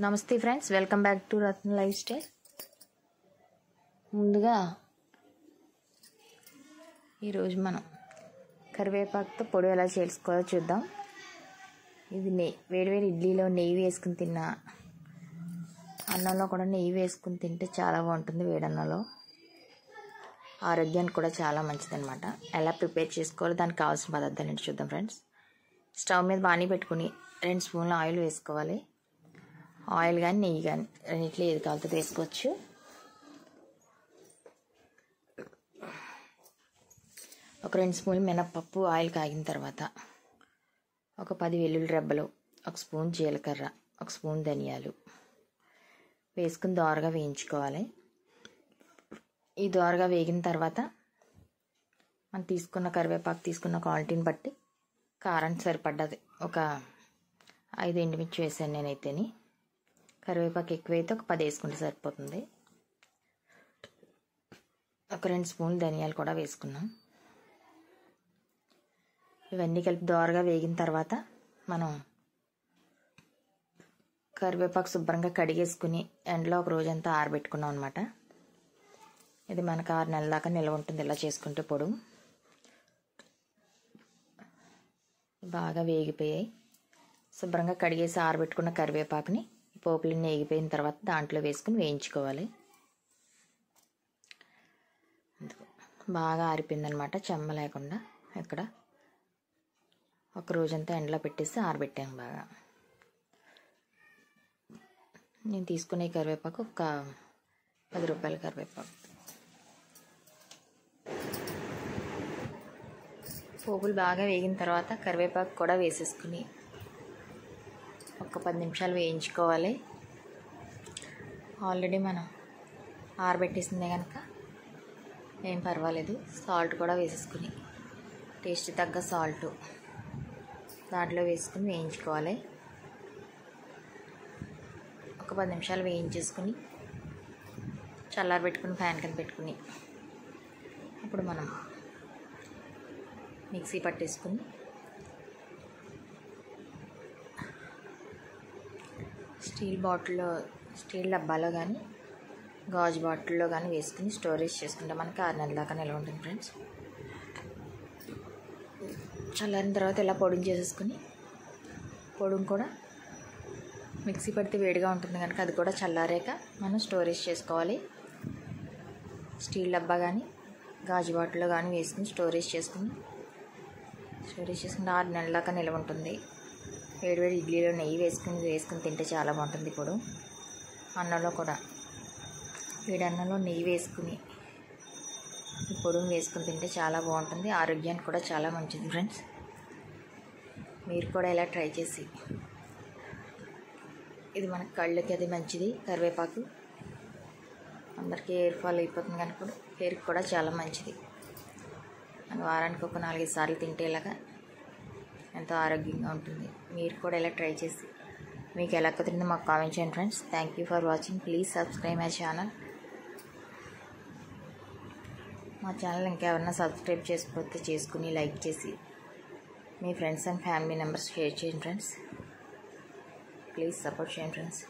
నమస్తే friends, welcome back to Ratna life style. ముందుగా ఈరోజు మనం కరివేపాకుతో పొడి ఎలా చేసుకోవాలో చూద్దాం. ఇది వేడివేడి ఇడ్లీలో నెయ్యి వేసుకుని తిన్నా, అన్నంలో కూడా నెయ్యి వేసుకుని తింటే చాలా బాగుంటుంది. వేడన్నంలో ఆరోగ్యానికి కూడా చాలా మంచిది అనమాట. ఎలా ప్రిపేర్ చేసుకోవాలో దానికి కావాల్సిన పదార్థాలు ఏంటి చూద్దాం ఫ్రెండ్స్. స్టవ్ మీద బాణీ పెట్టుకుని 2 స్పూన్ల ఆయిల్ వేసుకోవాలి. ఆయిల్ కానీ నెయ్యి కానీ రెండిట్లో ఏది కావాలో వేసుకోవచ్చు. ఒక 2 స్పూన్లు మినప్పప్పు ఆయిల్ కాగిన తర్వాత ఒక 10 వెల్లుల్లి రెబ్బలు, 1 స్పూన్ జీలకర్ర, 1 స్పూన్ ధనియాలు వేసుకుని దోరగా వేయించుకోవాలి. ఈ దోరగా వేగిన తర్వాత మనం తీసుకున్న కరివేపాకు తీసుకున్న క్వాలిటీని బట్టి కారం సరిపడ్డది ఒక 5 ఎండుమిర్చి వేసాను నేనైతేని. కరివేపాకు ఎక్కువైతే ఒక 10 వేసుకుంటే సరిపోతుంది. ఒక 2 స్పూన్లు ధనియాలు కూడా వేసుకున్నాం. ఇవన్నీ కలిపి దోరగా వేగిన తర్వాత మనం కరివేపాకు శుభ్రంగా కడిగేసుకుని ఎండలో ఒక రోజంతా ఆరబెట్టుకున్నాం అనమాట. ఇది మనకు 6 నెలల దాకా నిల్వ ఉంటుంది ఇలా చేసుకుంటే. పొడు బాగా వేగిపోయాయి. శుభ్రంగా కడిగేసి ఆరబెట్టుకున్న కరివేపాకుని పోపులన్నీ వేగిపోయిన తర్వాత దాంట్లో వేసుకుని వేయించుకోవాలి. బాగా ఆరిపోయిందనమాట, చెమ్మ లేకుండా. ఇక్కడ ఒక రోజంతా ఎండలో పెట్టేసి ఆరబెట్టాను బాగా. నేను తీసుకునే కరివేపాకు ఒక 10 రూపాయల కరివేపాకు. పోపులు బాగా వేగిన తర్వాత కరివేపాకు కూడా వేసేసుకుని ఒక 10 నిమిషాలు వేయించుకోవాలి. ఆల్రెడీ మనం ఆరబెట్టేసిందే కనుక ఏం పర్వాలేదు. సాల్ట్ కూడా వేసేసుకుని టేస్ట్ తగ్గ సాల్ట్ దాంట్లో వేసుకుని వేయించుకోవాలి. ఒక 10 నిమిషాలు వేయించేసుకుని చల్లారబెట్టుకుని ఫ్యాన్ కింద పెట్టుకుని అప్పుడు మనం మిక్సీ పట్టేసుకుని స్టీల్ డబ్బాలో కానీ గాజు బాటిల్లో కానీ వేసుకుని స్టోరేజ్ చేసుకుంటే మనకి 6 నెలల దాకా నిల్వ ఉంటుంది ఫ్రెండ్స్. చల్లారిన తర్వాత ఇలా పొడిని చేసేసుకుని పొడిని కూడా మిక్సీ పడితే వేడిగా ఉంటుంది కనుక అది కూడా చల్లారాక మనం స్టోరేజ్ చేసుకోవాలి. స్టీల్ డబ్బా కానీ గాజు బాటిల్లో కానీ వేసుకుని స్టోరేజ్ చేసుకుని 6 నెలల దాకా నిల్వ ఉంటుంది. వేడివేడి ఇడ్లీలో నెయ్యి వేసుకుని తింటే చాలా బాగుంటుంది. ఇప్పుడు అన్నంలో కూడా వేడి అన్నంలో నెయ్యి వేసుకుని ఈ పొడిని వేసుకుని తింటే చాలా బాగుంటుంది. ఆరోగ్యానికి కూడా చాలా మంచిది ఫ్రెండ్స్. మీరు కూడా ఇలా ట్రై చేసి, ఇది మన కళ్ళకి అది మంచిది. కరివేపాకు అందరికీ హెయిర్ ఫాల్ అయిపోతుంది కనుక హెయిర్కి కూడా చాలా మంచిది. మన వారానికి ఒక 4-5 సార్లు తింటే ఇలాగా ఎంతో ఆరోగ్యంగా ఉంటుంది. మీరు కూడా ఇలా ట్రై చేసి మీకు ఎలా కుదిరిందో మాకు కామెంట్ చేయండి friends. Thank you for watching. Please subscribe my channel. మా ఛానల్ ఇంకెవరన్నా సబ్స్క్రైబ్ చేసుకోకపోతే చేసుకుని లైక్ చేసి మీ friends and family members share చేయండి ఫ్రెండ్స్. ప్లీజ్ సపోర్ట్ చేయండి ఫ్రెండ్స్.